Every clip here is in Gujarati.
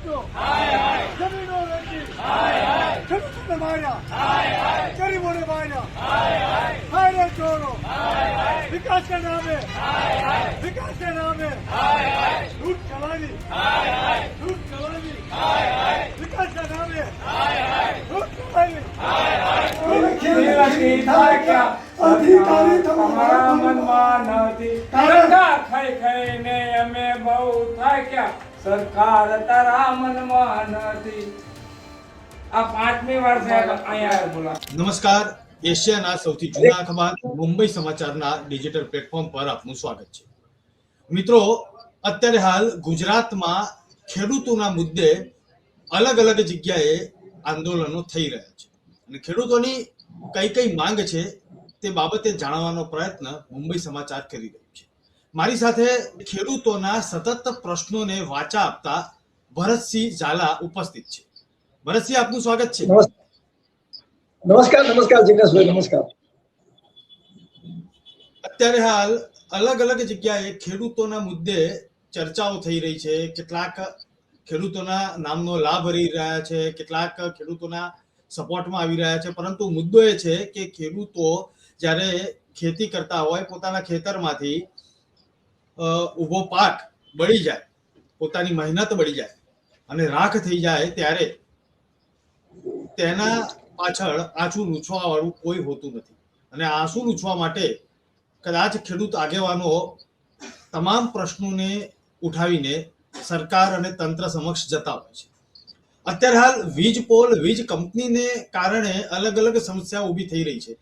વેચો, જમીનો વેચી, ખેડૂતોને માર્યા, ગરીબોને માર્યા, હાય ચોરો, વિકાસ के नामे, विकास के नामे, लूट चलानी, विकास के नामे, लूट चलानी। अधिकारी તમારા મનમાં નથી ધક્કા ખાઈ ખાઈને અમે બહુ થાક્યા સરકાર તારા મનમાં નથી આ પાંચમી વાર સાહેબ અહીંયા બોલા નમસ્કાર એશિયાના સૌથી જૂના અખબાર મુંબઈ સમાચારના ડિજિટલ પ્લેટફોર્મ પર આપનું સ્વાગત છે મિત્રો અત્યારે હાલ ગુજરાતમાં ખેડૂતોના મુદ્દે અલગ અલગ જગ્યાએ આંદોલનો થઈ રહ્યા છે અને ખેડૂતોની કઈ માંગ છે તે બાબતે જાણવાનો પ્રયત્ન મુંબઈ સમાચાર કરી રહ્યું છે મારી સાથે ખેડૂતોના સતત પ્રશ્નોને વાચા આપતા ભરતસિંહ ઝાલા ઉપસ્થિત છે ભરતસિંહ આપનું સ્વાગત છે નમસ્કાર જિગ્નેશભાઈ નમસ્કાર અત્યારે હાલ અલગ અલગ જગ્યાએ ખેડૂતોના મુદ્દે ચર્ચાઓ થઈ રહી છે કેટલાક ખેડૂતોના નામનો લાભ રહી રહ્યા છે કેટલાક ખેડૂતોના સપોર્ટમાં આવી રહ્યા છે પરંતુ મુદ્દો એ છે કે ખેડૂતો જ્યારે ખેતી કરતા હોય પોતાના ખેતરમાંથી ઊભો પાક બળી જાય પોતાની મહેનત બળી જાય અને રાખ થઈ જાય ત્યારે તેના પાછળ આંસુ લૂછવા વાળું કોઈ હોતું નથી અને આંસુ લૂછવા માટે કદાચ ખેડૂત આગેવાનો તમામ પ્રશ્નોને ઉઠાવીને સરકાર અને તંત્ર સમક્ષ જતા હોય છે અત્યારે હાલ વીજ પોલ વીજ કંપનીને કારણે અલગ અલગ સમસ્યા ઊભી થઈ રહી છે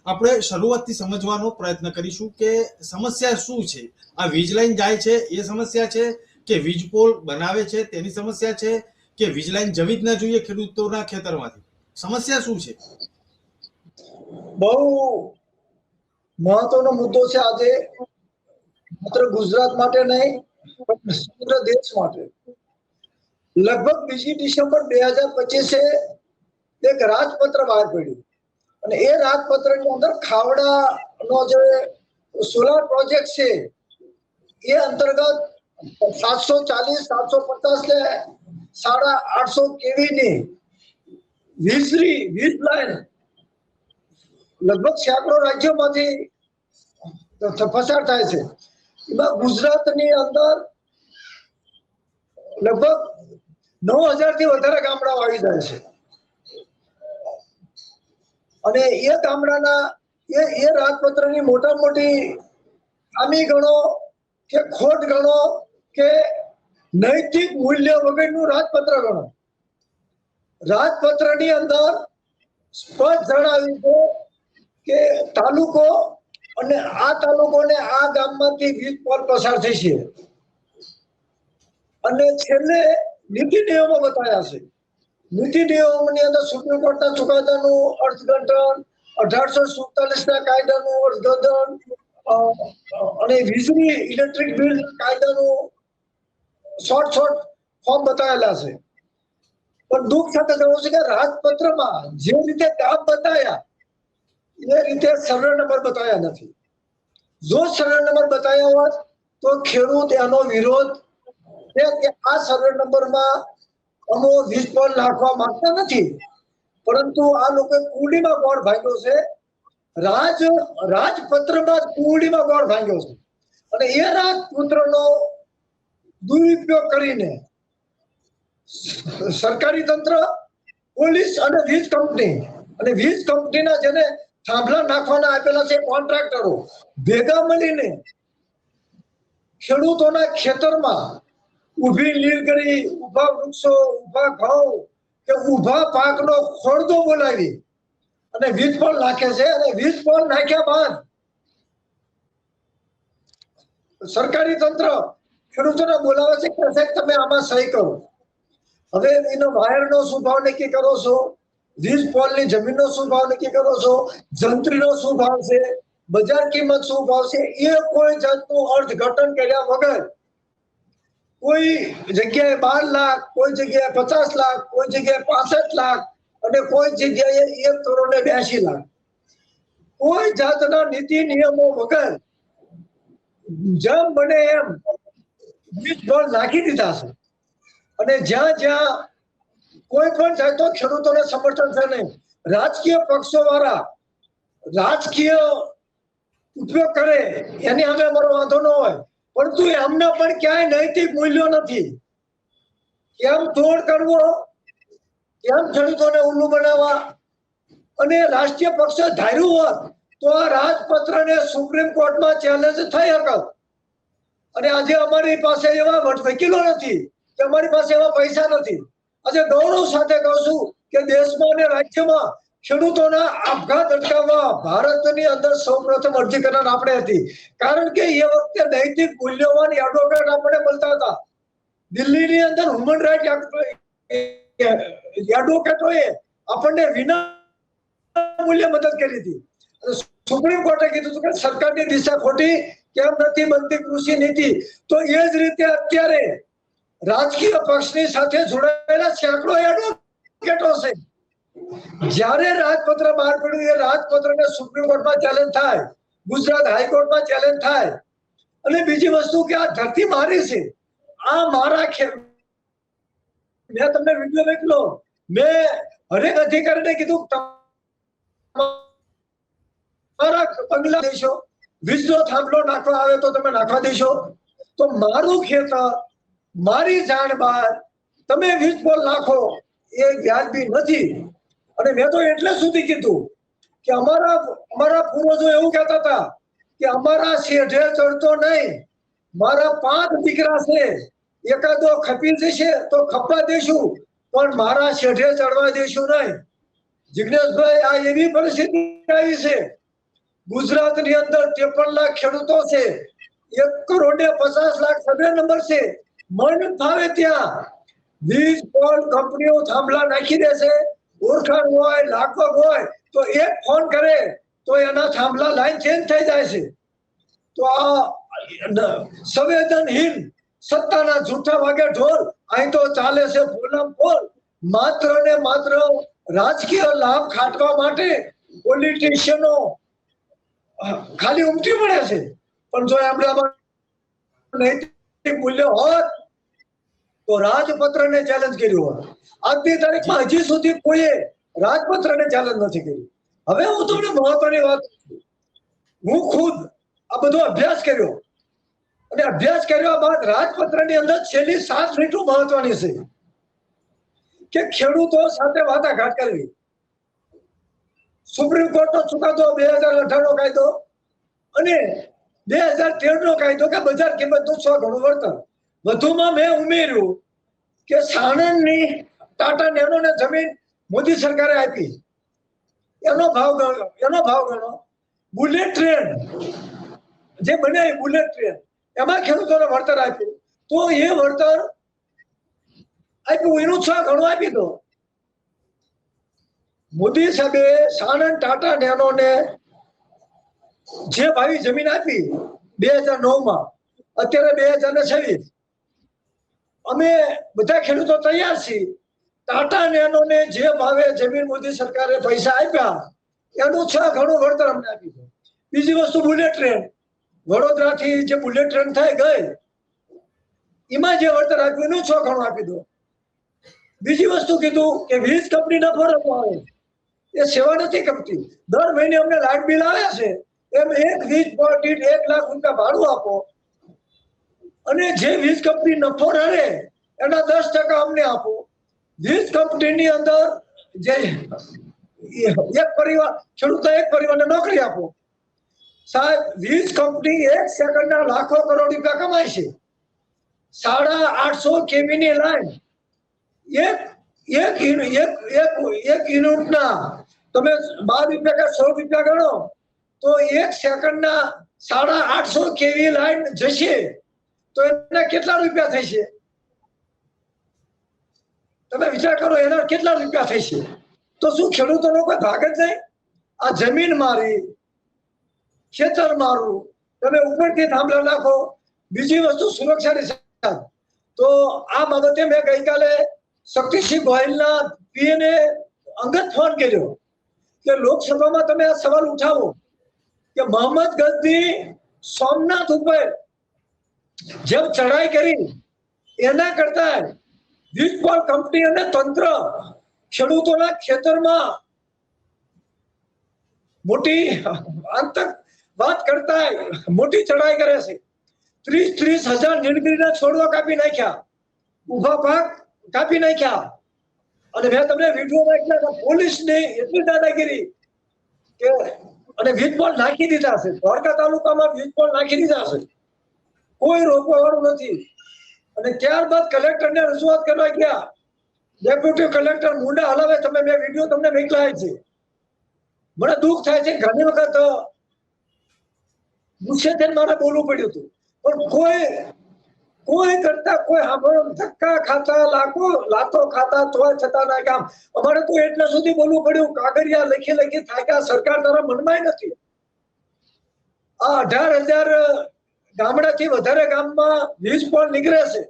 આપણે શરૂઆતથી સમજવાનો પ્રયત્ન કરીશું કે સમસ્યા શું છે આ વીજ લાઈન જાય છે એ સમસ્યા છે કે વીજ પોલ બનાવે છે તેની સમસ્યા છે કે વીજ લાઈન જવી જ ન જોઈએ ખેડૂતોના ખેતરમાંથી સમસ્યા શું છે બહુ મહત્વનો મુદ્દો છે આજે માત્ર ગુજરાત માટે નહીં પણ સમગ્ર દેશ માટે લગભગ 2 ડિસેમ્બર 2025 એક રાજપત્ર બહાર પડ્યું અને એ રાજપત્રની અંદર ખાવડાનો જે સોલાર પ્રોજેક્ટ છે એ અંતર્ગત 740 750 ને 850 કેવી ની વીજ લાઈન લગભગ સેંકડો રાજ્યોમાંથી પસાર થાય છે એમાં ગુજરાતની અંદર લગભગ 9000 થી વધારે ગામડાઓ આવી જાય છે અને એ ગામડાના એ રાજપત્રની મોટા મોટી ખામી ગણો કે ખોટ ગણો કે નૈતિક મૂલ્ય વગરનું રાજપત્ર ગણો રાજપત્રની અંદર સ્પષ્ટ જણાવ્યું છે કે તાલુકો અને આ તાલુકોને આ ગામમાંથી વીજ પોલ પસાર થશે અને છેલ્લે નીતિ નિયમો બતાવ્યા છે નીતિ નિયમોની અંદર સુપ્રીમ કોર્ટના ચુકાદાનું અર્થઘટન 1847 ના કાયદાનું અર્થઘટન અને વીજળી ઇલેક્ટ્રિક બિલ કાયદાનું શોર્ટ ફોર્મ બતાવેલા છે પણ દુઃખ સાથે જણાવું છે કે રાજપત્રમાં જે રીતે કામ બતાવ્યા એ રીતે સર્વે નંબર બતાવ્યા નથી જો સર્વે નંબર બતાવ્યા હોત તો ખેડૂત એનો વિરોધ કે આ સર્વે નંબરમાં અમો વીજ પોલ નાખવા માંગતા નથી પરંતુ આ લોકો કુંડીમાં ગોળ ભાંગ્યો છે રાજપત્રમાં કુંડીમાં ગોળ ભાંગ્યો છે અને એ રાજપત્રનો દુરુપયોગ કરીને સરકારી તંત્ર પોલીસ અને વીજ કંપનીના જેને થાંભલા નાખવાના આપેલા છે કોન્ટ્રાક્ટરો ભેગા મળીને ખેડૂતોના ખેતરમાં ઊભી લીલગરી ઊભા વૃક્ષો ઊભા ઘઉં કે ઊભા પાકનો ખોળદો બોલાવી અને વીજ પોલ નાખે છે અને વીજ પોલ નાખ્યા બાદ સરકારી તંત્ર ખેડૂતોને બોલાવે છે કે સાહેબ તમે આમાં સહી કરો હવે એનો વાયરનો શું ભાવ નક્કી કરો છો વીજ પોલની જમીનનો શું ભાવ નક્કી કરો છો જંત્રીનો શું ભાવ છે બજાર કિંમત શું ભાવ છે એ કોઈ જાતનું અર્થઘટન કર્યા વગર કોઈ જગ્યાએ 12 લાખ કોઈ જગ્યાએ 50 લાખ કોઈ જગ્યાએ 65 લાખ અને કોઈ જગ્યાએ 1,82 લાખ કોઈ જાતના નીતિ નિયમો વગર જેમ બને એમ વીજ પોલ નાખી દીધા છે અને જ્યાં જ્યાં કોઈ પણ જાય તો ખેડૂતોને સમર્થન છે નહીં. રાજકીય પક્ષો વાળા રાજકીય ઉપયોગ કરે એની સામે અમારો વાંધો ન હોય, પરંતુ એમને પણ ક્યાંય નૈતિક મૂલ્યો નથી. કેમ તોડ કરવો, કેમ ખેડૂતોને ઉલ્લુ બનાવવા, અને રાષ્ટ્રીય પક્ષે ધાર્યું હોત તો આ રાજપત્રને સુપ્રીમ કોર્ટમાં ચેલેન્જ થઈ શકત. અને આજે અમારી પાસે એવા વકીલો નથી કે અમારી પાસે એવા પૈસા નથી. આજે ગૌરવ સાથે કહું છું કે દેશમાં અને રાજ્યમાં ખેડૂતોના આપઘાત અટકાવવા ભારતની અંદર સૌપ્રથમ અરજી કરનાર આપણે હતી. કારણ કે એ વખતે નૈતિક મૂલ્યવાન એડવોકેટ આપણે મળતા હતા. દિલ્હીની અંદર હ્યુમન રાઇટ એડવોકેટોએ આપણને વિના મૂલ્ય મદદ કરી હતી. સુપ્રીમ કોર્ટે કીધું હતું કે સરકારની દિશા ખોટી કેમ નથી બનતી કૃષિ નીતિ. તો એ જ રીતે અત્યારે રાજકીય પક્ષની સાથે જોડાયેલા સેંકડો એડવોકેટો છે. જ્યારે રાજપત્ર બહાર પડ્યું એ રાજપત્રને સુપ્રીમ કોર્ટમાં ચેલેન્જ થાય, ગુજરાત હાઈકોર્ટમાં ચેલેન્જ થાય. અને બીજી વસ્તુ કે આ ધરતી મારી છે, આ મારા મેં તમને વિડીયો મોકલો, મેં હરેક અધિકારીને કીધું તમારા બંગલા દેશો, વીજળો થાંભલો નાખવા આવે તો તમે નાખવા દેશો. તો મારું ખેતર મારી જાણ બહાર તમે વીજ પોલ નાખો એ વ્યાજબી નથી. અને મેં તો એટલે સુધી કીધું કે અમારા પૂર્વજો એવું કહેતા હતા કે અમારા શેઢે ચડતો નહીં, મારા 5 દીકરા છે, એકાદો ખપી જશે તો ખપવા દેશું, પણ મારા શેઢે ચડવા દેશું નહીં. જિગ્નેશભાઈ, આ એવી પરિસ્થિતિ આવી છે. ગુજરાતની અંદર 53 લાખ ખેડૂતો છે, 1,50,00,000 સર્વે નંબર છે. મન ફાવે ત્યાં વીજ પોલ કંપનીઓ થાંભલા નાખી દેશે. ઓળખાણ હોય, લાગવગ હોય તો એક ફોન કરે તો એના થાંભલા લાઈન ચેન્જ થઈ જાય છે. તો આ સંવેદનહીન સત્તાના જૂઠા વાગે ઢોલ અહીં તો ચાલે છે પોલમ પોલ. માત્ર ને માત્ર રાજકીય લાભ ખાટવા માટે પોલિટિશિયનો ખાલી ઉમટી પડે છે. પણ જો આપણામાં નૈતિક મૂલ્ય હોત તો રાજપત્રને ચેલેન્જ કર્યું હોત. આજની તારીખમાં હજી સુધી કોઈએ રાજપત્રને ચેલેન્જ નથી કર્યું. હવે હું તમને મહત્વની વાત, હું ખુદ આ બધો અભ્યાસ કર્યો અને અભ્યાસ કર્યા બાદ રાજપત્રની અંદર છેલ્લી 7 મિનિટો મહત્વની છે કે ખેડૂતો સાથે વાટાઘાટ કરવી. સુપ્રીમ કોર્ટનો ચુકાદો 2018 નો કાયદો અને 2013 નો કાયદો કે બજાર કિંમતનું 100 ગણું વળતર. વધુમાં મેં ઉમેર્યું કે સાણંદની ટાટા નેનોને જમીન મોદી સરકારે આપી, એનો ભાવ ગણો. બુલેટ ટ્રેન જે બનાવી, બુલેટ ટ્રેન, એમાં ખેડૂતોને વળતર આપ્યું. તો એ વળતર આપ્યું એનું 6 ગણું આપી દો. મોદી સાહેબે સાણંદ ટાટા નેનોને જે ભાવી જમીન આપી 2009માં, અત્યારે 2026, અમે બધા ખેડૂતો તૈયાર છીએ. ટાટા નેનોને જે ભાવે જમીન મોદી સરકારે પૈસા આપ્યા એનું 6 ગણું વળતર અમને આપી દો. બીજી વસ્તુ બુલેટ ટ્રેન, વડોદરાથી જે બુલેટ ટ્રેન થઈ ગઈ એમાં જે વળતર આપ્યું એનું 6 ગણું આપી દો. બીજી વસ્તુ કીધું કે વીજ કંપની નફો આવે, એ સેવા નથી કરતી. દર મહિને અમને લાઇટ બિલ આવે છે, એમ એક વીજ પોઈન્ટ 1 લાખ રૂપિયા ભાડું આપો અને જે વીજ કંપની નફો રહે એના 10% અમને આપો. વીજ કંપનીની અંદર જે એક પરિવાર, ખેડૂતો એક પરિવારને નોકરી આપો. સાહેબ, વીજ કંપની 1 સેકન્ડના લાખો કરોડ રૂપિયા કમાય છે. 850 kV ની લાઈન એક યુનિટના તમે 12 રૂપિયા કે 100 રૂપિયા ગણો તો 1 સેકન્ડના 850 kV લાઈન જશે તો એના કેટલા રૂપિયા થશે? તમે વિચાર કરો, એના કેટલા રૂપિયા થશે? તો શું ખેડૂતોનો કોઈ ભાગ જ નહીં? આ જમીન મારી, ખેતર મારું, તમે ઉપરથી થાંભલા નાખો. બીજી વસ્તુ સુરક્ષાની સાથે. તો આ બાબતે મેં ગઈકાલે શક્તિસિંહ ગોહિલના પીએને અંગત ફોન કર્યો કે લોકસભામાં તમે આ સવાલ ઉઠાવો કે મોહમ્મદ ગઝની સોમનાથ ઉપર જેમ ચઢાઈ કરી એના કરતા વીજ પોલ કંપની અને તંત્ર ખેડૂતોના ખેતરમાં મોટી આતંકવાદ કરતા મોટી ચડાઈ કરે છે. 30,000 નીલગીરીના છોડવા કાપી નાખ્યા, ઉભા પાક કાપી નાખ્યા. અને મેં તમને વિડીયો નાખ્યા, પોલીસની એટલી દાદાગીરી કે અને વીજ પોલ નાખી દીધા છે. દ્વારકા તાલુકામાં વીજ પોલ નાખી દીધા છે, કોઈ રોકવા વાળું નથી. અને ત્યારબાદ કલેક્ટરને રજૂઆત કરવા ગયા, ડેપ્યુટી કલેક્ટર મુંડા હલાવે. તમે મેં વિડીયો તમને મોકલાય છે. મને દુઃખ થાય છે, ઘણી વખત ગુસ્સે થઈને મારે બોલવું પડ્યું હતું, પણ કોઈ કરતા કોઈ સાંભળો, ધક્કા ખાતા લાતો ખાતા તોય છતાં ના કામ. અમારે તો એટલે સુધી બોલવું પડ્યું, કાગળિયા લખી થાક્યા. સરકાર તારા મનમાં નથી. આ 18,000 ગામડાથી વધારે ગામમાં વીજ પોલ નીકળે છે.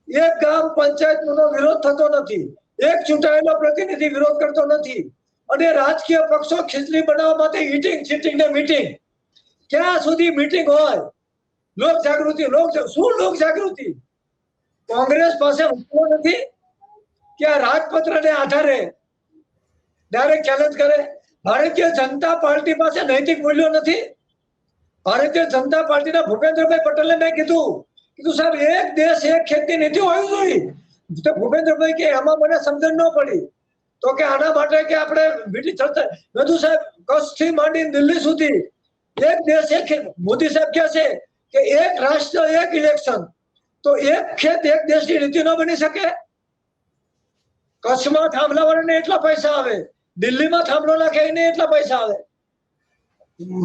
એક ગામ પંચાયતનો વિરોધ થતો નથી, એક ચૂંટાયેલો પ્રતિનિધિ વિરોધ કરતો નથી. અને રાજકીય પક્ષો ખીચડી બનાવવા માટે ઈટિંગ ચીટિંગ ને મીટિંગ. ક્યાં સુધી મીટિંગ હોય? લોક જાગૃતિ શું લોક જાગૃતિ? કોંગ્રેસ પાસે વસ્તુઓ નથી કે આ રાજપત્રને આધારે ડાયરેક્ટ ચેલેન્જ કરે. ભારતીય જનતા પાર્ટી પાસે નૈતિક મૂલ્યો નથી. ભારતીય જનતા પાર્ટીના ભૂપેન્દ્રભાઈ પટેલે મેં કીધું સાહેબ, એક દેશ એક ખેતી નીતિ હોવી જોઈએ. તો ભૂપેન્દ્રભાઈ કે એમાં મને સમજણ ન પડી. તો કે આના માટે કે આપણે બધું સાહેબ કચ્છથી માંડીને દિલ્હી સુધી એક દેશ એક. મોદી સાહેબ કહે છે કે એક રાષ્ટ્ર એક ઇલેક્શન. તો એક ખેત એક દેશની નીતિ ન બની શકે. કચ્છમાં થાંભલાવાળાને એટલા પૈસા આવે, દિલ્હીમાં થાંભલો નાખે એને એટલા પૈસા આવે.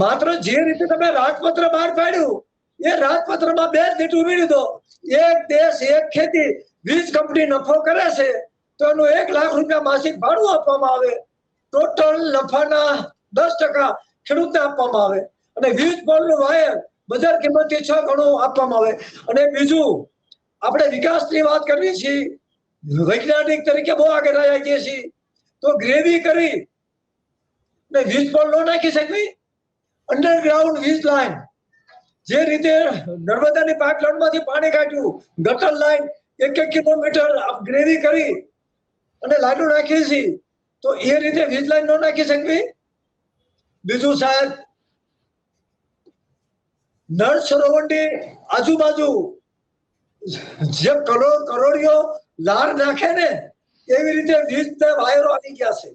માત્ર જે રીતે તમે રાજપત્ર બહાર પાડ્યું, એ રાજપત્રમાં બે જ લીટ ઉમેરી દો. એક દેશ એક ખેતી. વીજ કંપની નફો કરે છે તો એનું 1 લાખ રૂપિયા માસિક ભાડું આપવામાં આવે. ટોટલ નફાના 10% ખેડૂતને આપવામાં આવે. અને વીજ પોલનું વાયર બજાર કિંમતથી 6 ગણું આપવામાં આવે. અને બીજું, આપણે વિકાસની વાત કરવી છે, વૈજ્ઞાનિક તરીકે બહુ આગળ આવ્યા છીએ, તો ગ્રેવી કરી ને વીજ પોલ ન નાખી શકવી. અંડરગ્રાઉન્ડ વીજ લાઈન, જે રીતે નર્મદાની પાઇપલાઇનમાંથી પાણી કાઢ્યું, ગટર લાઈન 1 કિલોમીટર ગ્રેવી કરી અને લાઈનો નાખી છે, તો એ રીતે વીજ લાઈન ન નાખી શકવી. બીજું સાહેબ, નળ સરોવરની આજુબાજુ જે કરોડિયો લાર નાખે ને, એવી રીતે વીજના વાયરો આવી ગયા છે.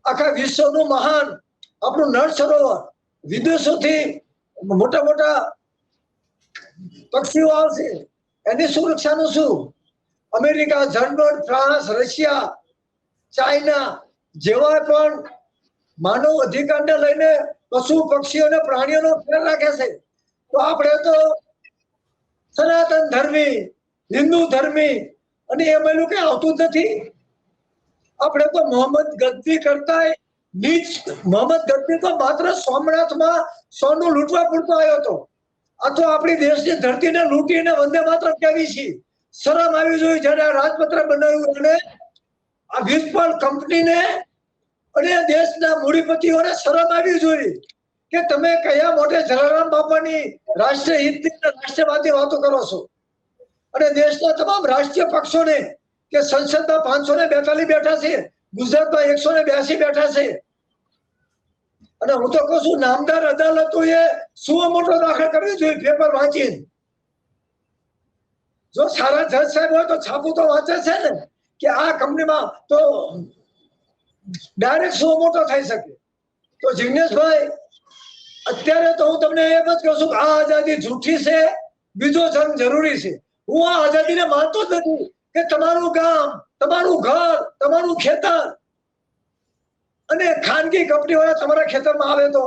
આખા વિશ્વનું મહાન આપણું નળ સરોવર, વિદેશોથી મોટા મોટા પક્ષીઓ આવશે, એની સુરક્ષાનું શું? America, German, France, Russia, China જેવા પણ માનવ અધિકારને લઈને પશુ પક્ષીઓ અને પ્રાણીઓનો ખ્યાલ રાખે છે. તો આપણે તો સનાતન ધર્મી, હિન્દુ ધર્મી, અને એમાં કઈ આવતું જ નથી. આપણે તો મોહમ્મદ ગદ્દી કરતા નીચ. મોહમ્મદ ગદ્દી તો માત્ર સોમનાથમાં સોનું લૂંટવા પૂરતો આવ્યો હતો. આ તો આપણી દેશની ધરતીને લૂંટીને વંદે માતરમ કહેવી છે. શરમ આવી જોઈએ જ્યારે રાજપત્ર બનાવ્યું. અને આ વીજ પોલ કંપનીને અને દેશના મૂડીપતિઓને શરમ આવી જોઈએ કે તમે કયા મોટે જલારામ બાપાની રાષ્ટ્રીય હિતની રાષ્ટ્રવાદી વાતો કરો છો. અને દેશના તમામ રાજકીય પક્ષોને કે સંસદમાં 542 બેઠા છે, ગુજરાતમાં 182 બેઠા છે. અને હું તો કહું છું, નામદાર અદાલતોએ સુઓ મોટો દાખલ કરવી જોઈએ પેપર વાંચીને. જો સારા જજ સાહેબ હોય તો છાપું તો વાંચે છે ને કે આ કંપનીમાં તો ડાયરેક્ટ સુઓ મોટો થઈ શકે. તો જિગ્નેશભાઈ, અત્યારે તો હું તમને એમ જ કહું છું કે આ આઝાદી જૂઠી છે, બીજો જંગ જરૂરી છે. હું આ આઝાદીને માનતો જ નથી કે તમારું ગામ, તમારું ઘર, તમારું ખેતર અને ખાનગી કંપની વાળા તમારા ખેતરમાં આવે તો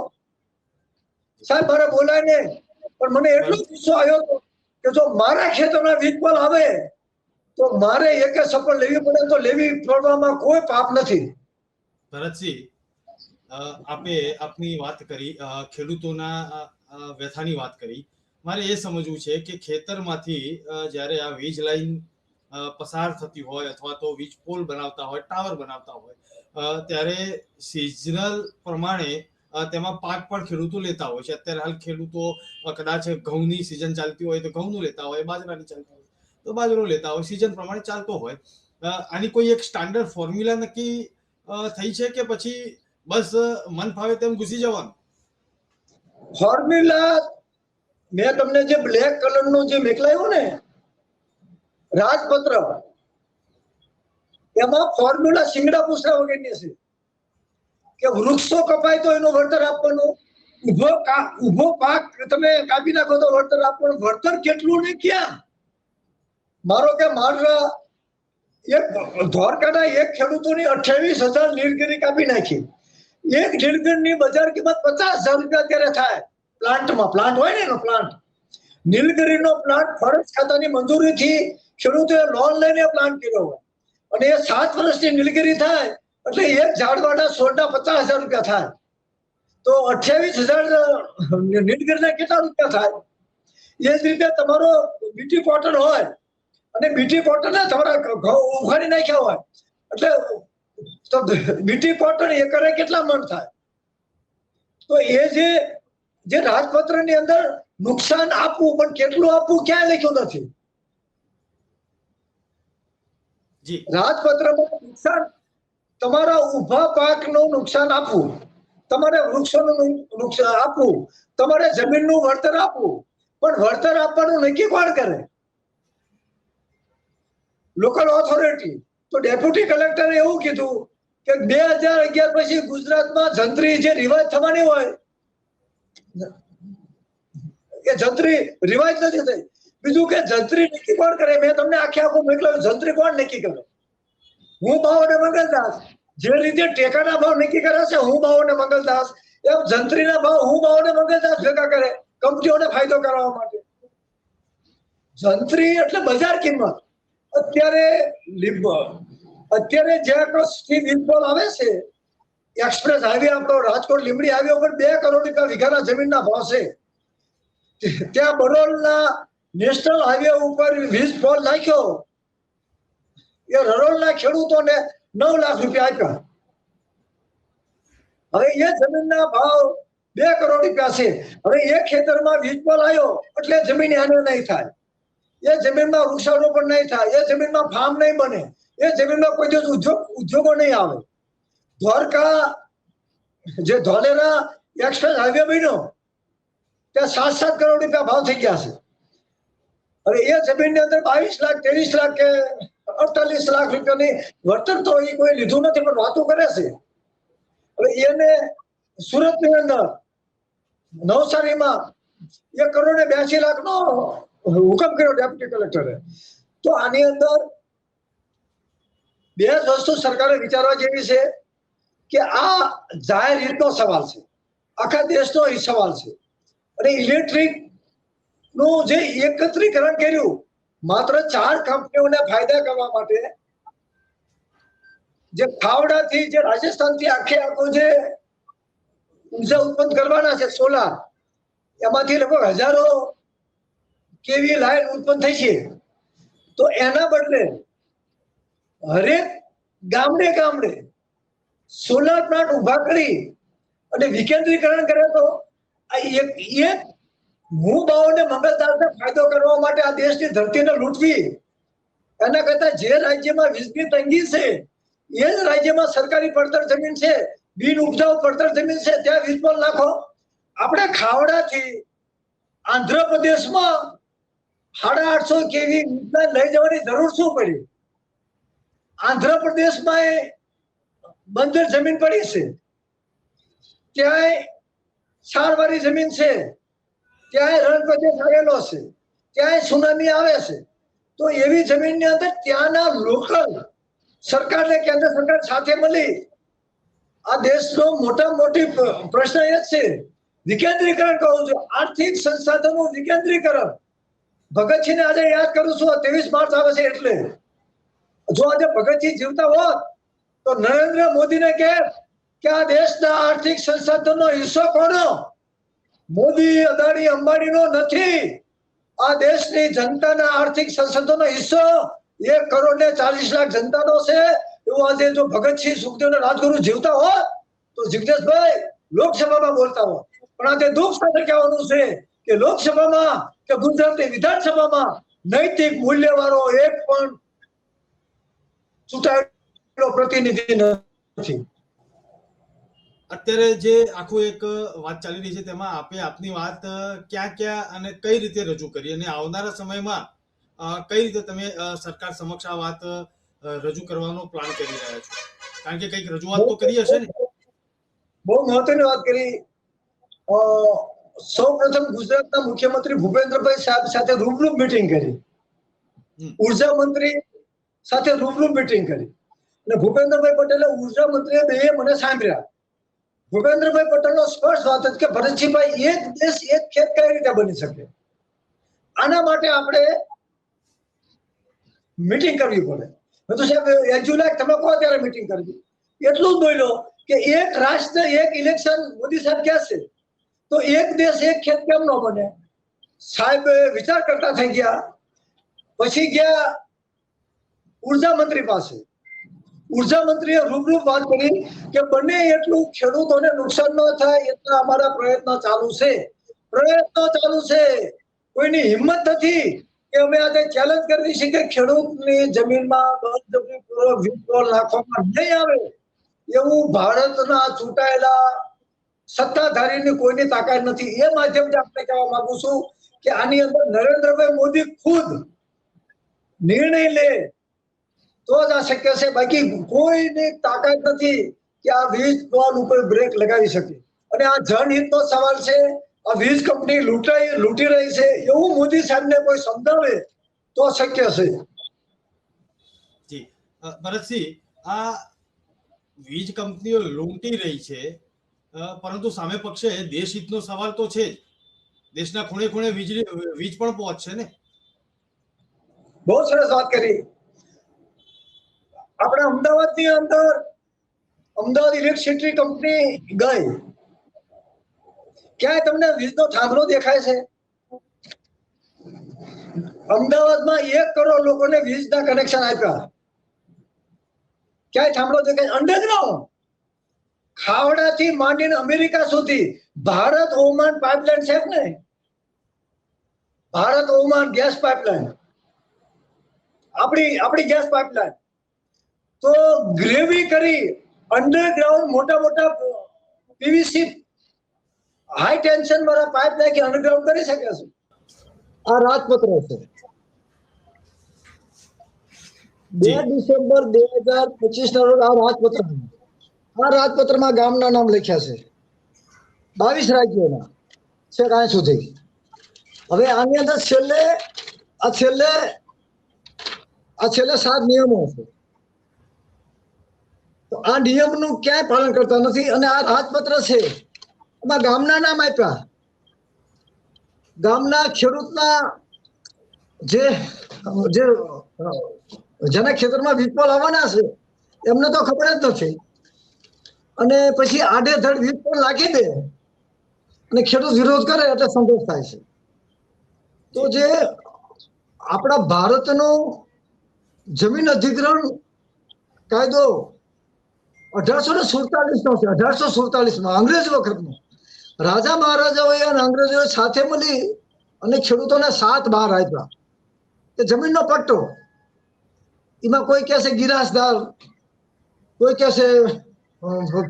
સાહેબ મારે બોલાય ને. પણ મને એટલો ગુસ્સો આવ્યો હતો કે જો મારા ખેતરમાં વીજ પોલ આવે તો મારે એક સફળ લેવી પડે તો લેવી પડવામાં કોઈ પાપ નથી. ભરતસિંહ, આપની વાત કરી, ખેડૂતોના વ્યથાની વાત કરી. મારે એ સમજવું છે કે ખેતરમાંથી જ્યારે આ વીજ લાઈન પસાર થતી હોય અથવા તો વીજ પોલ બનાવતા હોય, ટાવર બનાવતા હોય, ત્યારે સિઝનલ પ્રમાણે તેમાં પાક પણ ખેડૂતો લેતા હોય છે. અત્યારે હાલ ખેડૂતો કદાચ ઘઉંની સિઝન ચાલતી હોય તો ઘઉંનું લેતા હોય, બાજરાની ચાલતી હોય. તો બાજરો લેતા હોય, સિઝન પ્રમાણે ચાલતો હોય. આની કોઈ એક સ્ટાન્ડર્ડ ફોર્મ્યુલા નક્કી થઈ છે કે પછી બસ મન ફાવે તેમ ઘૂસી જવાનું? ફોર્મ્યુલા મેં તમને જે બ્લેક કલરનું જે મોકલાયું ને રાજપત્ર, એમાં ફોર્મ્યુલા શિંગડા પૂછડા વગેરેની છે કે વૃક્ષો કપાય તો એનું વળતર આપવાનું, ઉભો પાક તમે કાપી નાખો તો વળતર આપવાનું. વળતર કેટલું ને ક્યાં? મારો કે મારા એક દ્વારકાના એક ખેડૂતોની 28,000 નીલગીરી કાપી નાખી. એક નીલગીરીની બજાર કિંમત 50,000 રૂપિયા અત્યારે થાય. પ્લાન્ટ હોય ને એનો પ્લાન્ટ, નીલગીરીનો પ્લાન્ટ ફોરેસ્ટ ખાતાની મંજૂરીથી ખેડૂતોએ લોન લઈને પ્લાન્ટ કર્યો હોય અને એ 7 વર્ષની નીલગીરી થાય એટલે એક ઝાડવાના છોડના 50,000 રૂપિયા થાય. તો 28,000 નીલગીરીના કેટલા રૂપિયા થાય? એ જ રીતે તમારો બીટી કોટન હોય અને બીટી કોટન તમારા ઘઉં ઉઘાડી નાખ્યા હોય એટલે તો બીટી કોટન એકરે કેટલા મણ થાય? તો એ જે રાજપત્રની અંદર નુકસાન આપવું, પણ કેટલું આપવું ક્યાંય લખ્યું નથી. રાજપત્રમાં નુકસાન તમારા ઉભા પાકનું નુકસાન આપવું, તમારે વૃક્ષોનું નુકસાન આપવું, તમારે જમીનનું વળતર આપવું, પણ વળતર આપવાનું નક્કી કોણ કરે? Local authority. તો ડેપ્યુટી કલેક્ટરે એવું કીધું કે 2011 પછી ગુજરાતમાં જંત્રી જે રિવાજ થવાની હોય એ જંત્રી રિવાજ નથી થઈ. બીજું કે જંત્રી નક્કી કોણ કરે? મેં તમને આખું મોકલ્યું, જંત્રી કોણ નક્કી કરે? હું ભાવ અને મંગલદાસ. જે રીતે ટેકાના ભાવ નક્કી કરે છે હું ભાવ અને મંગલદાસ, એમ જંત્રીના ભાવ હું ભાવ અને મંગલદાસ ભેગા કરે કંપનીઓને ફાયદો કરવા માટે. જંત્રી એટલે બજાર કિંમત. અત્યારે જ્યાં કચ્છથી વીજપોલ આવે છે, એક્સપ્રેસ હાઈવે આપણો રાજકોટ લીંબડી હાઈવે ઉપર 2 કરોડ રૂપિયા વીઘાના જમીનના ભાવ છે. ત્યાં બરોલના નેશનલ હાઈવે ઉપર વીજ પોલ નાખ્યો, એ રરોલના ખેડૂતોને 9 લાખ રૂપિયા આપ્યા. હવે એ જમીનના ભાવ 2 કરોડ રૂપિયા છે. હવે એ ખેતરમાં વીજ પોલ આવ્યો એટલે જમીન આને નહીં થાય, એ જમીનમાં વૃક્ષારોપણ નહીં થાય, એ જમીનમાં ફાર્મ નહીં બને, એ જમીનમાં કોઈ દિવસ ઉદ્યોગો નહીં આવે. દ્વારકા જે ધોલેરા એક્સપ્રેસ હાઈવે બન્યો ત્યાં 7 કરોડ રૂપિયા ભાવ થઈ ગયા છે. હવે એ જમીનની અંદર 22 લાખ 23 લાખ કે 48 લાખ રૂપિયાની વળતર તો એ કોઈ લીધું નથી, પણ વાતો કરે છે. હવે એને સુરતની અંદર નવસારીમાં 1,82,00,000 નો હુકમ કર્યો ડેપ્યુટી કલેક્ટરે. તો આની અંદર બે જ વસ્તુ સરકારે વિચારવા જેવી છે કે આ જાહેર હિતનો સવાલ છે, આખા દેશનો હિત સવાલ છે. અને ઇલેક્ટ્રિક નું જે એકત્રીકરણ કર્યું માત્ર 4 કંપનીઓને ફાયદા કરવા માટે, જે ખાવડાથી જે રાજસ્થાનથી આખું જે ઉર્જા ઉત્પન્ન કરવાના છે સોલાર, એમાંથી લગભગ હજારો કેવી લાઈન ઉત્પન્ન થઈ છે. તો એના બદલે હરેક ગામડે સોલાર પ્લાન્ટ ઉભા કરી અને વિકેન્દ્રીકરણ કરે તો એક હું ભાવને મંગલદાસને ફાયદો કરવા માટે આ દેશની ધરતીને લૂંટવી, એના કરતા જે રાજ્યમાં વીજળી તંગી છે એ જ રાજ્યમાં સરકારી પડતર જમીન છે, બિન ઉપજાઉ પડતર જમીન છે, ત્યાં વીજ પોલ નાખો. આપણે ખાવડાથી આંધ્રપ્રદેશમાં 850 કેવી લઈ જવાની જરૂર શું પડી? આંધ્રપ્રદેશમાં એ બંજર જમીન પડી છે, ત્યાંય સારવારી જમીન છે, ત્યાંય રણ પ્રદેશ આવેલો છે, ત્યાંય સુનામી આવે છે. તો એવી જમીનની અંદર ત્યાંના લોકલ સરકારને કેન્દ્ર સરકાર સાથે મળી આ દેશનો મોટી પ્રશ્ન એ છે વિકેન્દ્રીકરણ કહું છું, આર્થિક સંસાધનનું વિકેન્દ્રીકરણ. ભગતસિંહને આજે યાદ કરું છું, 23 માર્ચ આવે છે એટલે. જો આજે ભગતસિંહ જીવતા હોત તો નરેન્દ્ર મોદીને કહે કે આ દેશના આર્થિક સંસાધનનો હિસ્સો કોનો? મોદી અદાણી અંબાણીનો નથી, આ દેશની જનતાના આર્થિક સંસાધનનો હિસ્સો 1,40,00,000 જનતાનો છે. એવું આજે જો ભગતસિંહ, સુખદેવ અને રાજગુરુ જીવતા હોત તો જિગ્નેશભાઈ લોકસભામાં બોલતા હોત. પણ આજે દુઃખ સાથે કહેવાનું છે કે લોકસભામાં કે ગુજરાતની વિધાનસભામાં નૈતિક મૂલ્યવાળો એક પણ ચૂંટાયેલો પ્રતિનિધિ નથી. અત્યારે જે આખું એક વાત ચાલી રહી છે તેમાં આપે આપની વાત ક્યાં અને કઈ રીતે રજૂ કરી અને આવનારા સમયમાં કઈ રીતે તમે સરકાર સમક્ષ આ વાત રજૂ કરવાનો પ્લાન કરી રહ્યા છો? કારણ કે કઈક રજૂઆત તો કરી હશે ને? બહુ મહત્વની વાત કરી. સૌ પ્રથમ ગુજરાતના મુખ્યમંત્રી ભૂપેન્દ્રભાઈ સાહેબ સાથે રૂબરૂ મીટિંગ કરી, ઉર્જા મંત્રી સાથે રૂબરૂ મીટિંગ કરી અને ભૂપેન્દ્રભાઈ પટેલે ઉર્જા મંત્રીએ બે મને સાંભળ્યા. ભૂપેન્દ્રભાઈ પટેલનો સ્પષ્ટ વાત હતી કે ભરતજીભાઈ એક દેશ એક ખેત કઈ રીતે બની શકે, આના માટે આપણે મીટિંગ કરવી પડે. મેં તો સાહેબ એજ્યુલાક તમે કહો ત્યારે મીટિંગ કરવી. એટલું જ બોલ્યો કે એક રાષ્ટ્ર એક ઇલેક્શન મોદી સાહેબ કહે છે તો એક દેશ એક ખેત કેમ ન બને? સાહેબ વિચાર કરતા થઈ ગયા. પછી ગયા ઉર્જા મંત્રી પાસે. ઉર્જા મંત્રીએ રૂબરૂ વાત કરી કે બને એટલું ખેડૂતોને નુકસાન ન થાય એટલા અમારા પ્રયત્નો ચાલુ છે. કોઈની હિંમત નથી કે અમે આજે ચેલેન્જ કરી દઈશું કે ખેડૂતની જમીનમાં બળજબરીપૂર્વક વીજપોલ નાખવામાં નહીં આવે. એવું ભારતના ચૂંટાયેલા સત્તાધારીની કોઈની તાકાત નથી. એ માધ્યમથી આપણે કહેવા માંગુ છું કે આની અંદર નરેન્દ્રભાઈ મોદી ખુદ નિર્ણય લે તો જ આ શક્ય છે. બાકી કોઈની તાકાત નથી કે આ વીજ પોલ ઉપર બ્રેક લગાવી શકે. અને આ જનહિતનો સવાલ છે. આ વીજ કંપની લૂંટી રહી છે એવું મોદી સાહેબને કોઈ સમજાવે તો શક્ય છે. જી ભરતસિંહ, આ વીજ કંપનીઓ લૂંટી રહી છે પરંતુ સામે પક્ષે દેશહિતનો સવાલ તો છે જ. દેશના ખૂણે ખૂણે વીજ પણ પહોંચશે ને? બહુ સરસ વાત કરી. આપણા અમદાવાદની અંદર અમદાવાદ ઇલેક્ટ્રિસિટી કંપની ગઈ, ક્યાંય તમને વીજનો થાંભલો દેખાય છે? અમદાવાદમાં 1 કરોડ લોકોને વીજના કનેક્શન આપ્યા, ક્યાંય થાંભલો દેખાય? અંડરગ્રાઉન્ડ ખાવડાથી માંડીને અમેરિકા સુધી ભારત ઓમાન પાઇપલાઇન છે ને, ભારત ઓમાન ગેસ પાઇપલાઇન, આપણી ગેસ પાઇપલાઇન તો ગ્રેવી કરી અંડરગ્રાઉન્ડ મોટા મોટા પીવીસી હાઈ ટેન્શન વાળા પાઇપ નાખી અંડરગ્રાઉન્ડ કરી શકે છે. આ રાજપત્ર છે. 2 ડિસેમ્બર 2025 ના રોજ આ રાજપત્રમાં ગામના નામ લખ્યા છે 22 રાજ્યોના છે કાંઈ સુધી. હવે આની અંદર છેલ્લે 7 નિયમો છે. તો આ નિયમનું ક્યાંય પાલન કરતા નથી. અને આ રાજપત્ર છે એમાં ગામના નામ આપ્યા. ગામના ખેડૂતના જેના ખેતરમાં વીજપોલ આવવાના છે એમને તો ખબર જ નથી. અને પછી આડેધડ વીજપોલ નાખી દે અને ખેડૂત વિરોધ કરે એટલે સંતોષ થાય છે. તો જે આપણા ભારતનો જમીન અધિગ્રહણ કાયદો 1847 નો છે. 1847 અંગ્રેજ વખતનો રાજા મહારાજાઓએ અને અંગ્રેજોએ સાથે મળી અને ખેડૂતોને 7 બહાર આપ્યા કે જમીનનો પટ્ટો. એમાં કોઈ કહેશે ગિરાસદાર, કોઈ કહેશે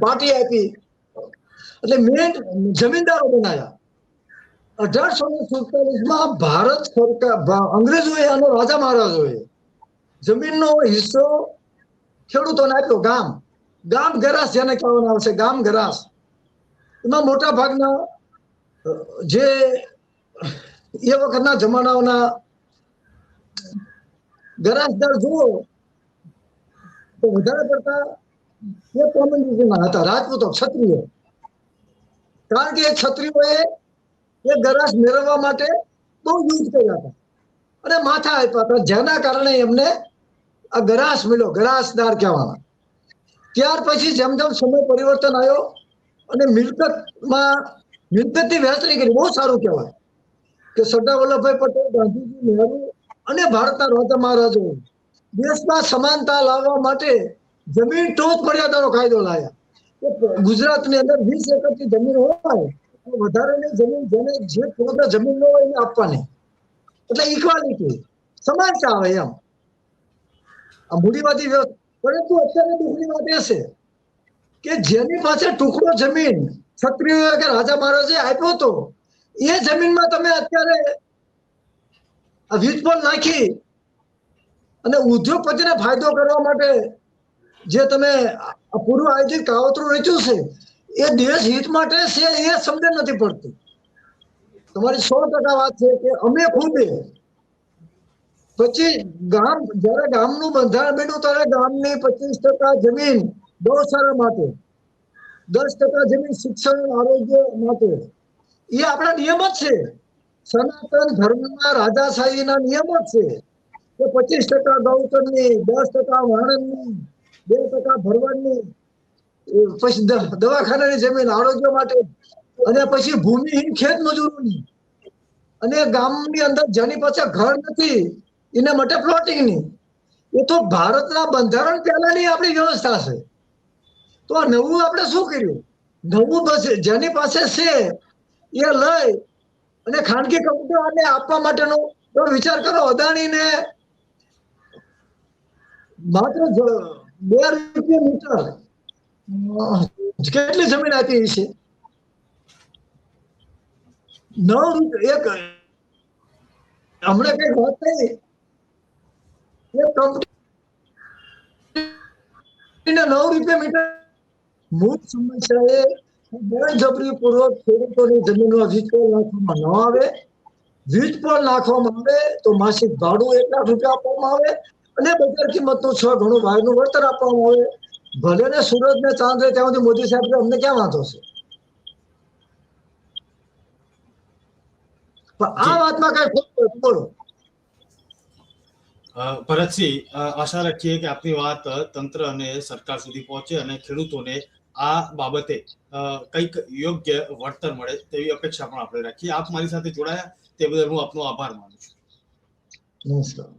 પાટી આપી, એટલે મેન જમીનદારો બનાવ્યા. 1847 ભારત સરકાર અંગ્રેજોએ અને રાજા મહારાજોએ જમીનનો હિસ્સો ખેડૂતોને આપ્યો. ગામ ગરાસ જેને કહેવામાં આવે છે, ગામ ગરાસ. એમાં મોટા ભાગના જે એ વખતના જમાનાઓના ગરાસદાર જુઓ તો વધારે પડતા એ કોમ્યુનિટીના હતા, રાજપૂતો, ક્ષત્રિયો. કારણ કે એ ક્ષત્રિયોએ એ ગરાસ મેળવવા માટે બહુ યુદ્ધ કર્યા હતા અને માથા આપ્યા હતા, જેના કારણે એમને આ ગરાસ મળ્યો, ગરાસદાર કહેવાના. ત્યાર પછી જેમ જેમ સમય પરિવર્તન આવ્યો અને મિલકતની વહેંચણી કરી. બહુ સારું કહેવાય કે સરદાર વલ્લભભાઈ પટેલ, ગાંધીજી, નહેરુ અને ભારતના રાજા મહારાજો દેશમાં સમાનતા લાવવા માટે જમીન ટોચ મર્યાદાનો કાયદો લાવ્યા. ગુજરાતની અંદર 20 એકરથી જમીન હોય વધારેની જમીન જેને જે પોતે જમીન ન હોય એને આપવાની, એટલે ઇક્વાલિટી. સમાનતા આવે એમ આ મૂડીવાદી પરંતુ અત્યારે દુઃખની વાત એ છે કે જેની પાસે ટુકડો જમીન ક્ષત્રિયો કે રાજા મહારાજે આપ્યો હતો એ જમીનમાં તમે અત્યારે વીજપોલ નાખી અને ઉદ્યોગપતિને ફાયદો કરવા માટે જે તમે પૂર્વ આયોજિત કાવતરું રચ્યું છે એ દેશ હિત માટે છે એ સમજણ નથી પડતું. તમારી 100% વાત છે કે અમે ખુદે પછી જયારે ગામનું બંધારણ બન્યું ત્યારે ગામની 25% જમીન ગૌશાળા માટે, 10% જમીન શિક્ષણ આરોગ્ય માટે એ આપણા નિયમ જ છે. સનાતન ધર્મના રાજાશાહીના નિયમો જ છે કે 25% ગૌચરની, 10% વાણંદની, 2% ભરવાડની, પછી દવાખાનાની જમીન આરોગ્ય માટે અને પછી ભૂમિહીન ખેત મજૂરોની અને ગામની અંદર જેની પાસે ઘર નથી એના માટે પ્લોટિંગની. એ તો ભારતના બંધારણ પહેલાની આપણી વ્યવસ્થા છે. તો આ નવું આપણે શું કર્યું? નવું બસ જેની પાસે છે એ લઈ અને ખાનગી કંપનીઓને આપવા માટેનો વિચાર કરો. અદાણીને માત્ર 2 રૂપિયા મીટર કેટલી જમીન આપી છે? 9 રૂપિયા. હમણાં કઈ વાત થઈ એ કંપની 9 રૂપિયા મીટર. મૂળ સમસ્યા એ બળજબરી પૂર્વક ખેડૂતોની જમીનમાં વીજપોલ નાખવામાં ન આવે. વીજપોલ નાખવામાં આવે તો માસિક ભાડું 1 લાખ રૂપિયા આપવામાં આવે અને બજાર કિંમતનું 6 ગણું બહારનું વળતર આપવામાં આવે. ભલે ને સુરત ને ચાંદ રહે ત્યાં સુધી મોદી સાહેબ અમને ક્યાં વાંધો છે? પણ આ વાતમાં કઈ બોલો. ભરતસિંહ, આશા રાખીએ કે આપની વાત તંત્ર અને સરકાર સુધી પહોંચે અને ખેડૂતોને આ બાબતે કંઈક યોગ્ય વળતર મળે તેવી અપેક્ષા પણ આપણે રાખીએ. આપ મારી સાથે જોડાયા તે બદલ હું આપનો આભાર માનું છું. નમસ્કાર.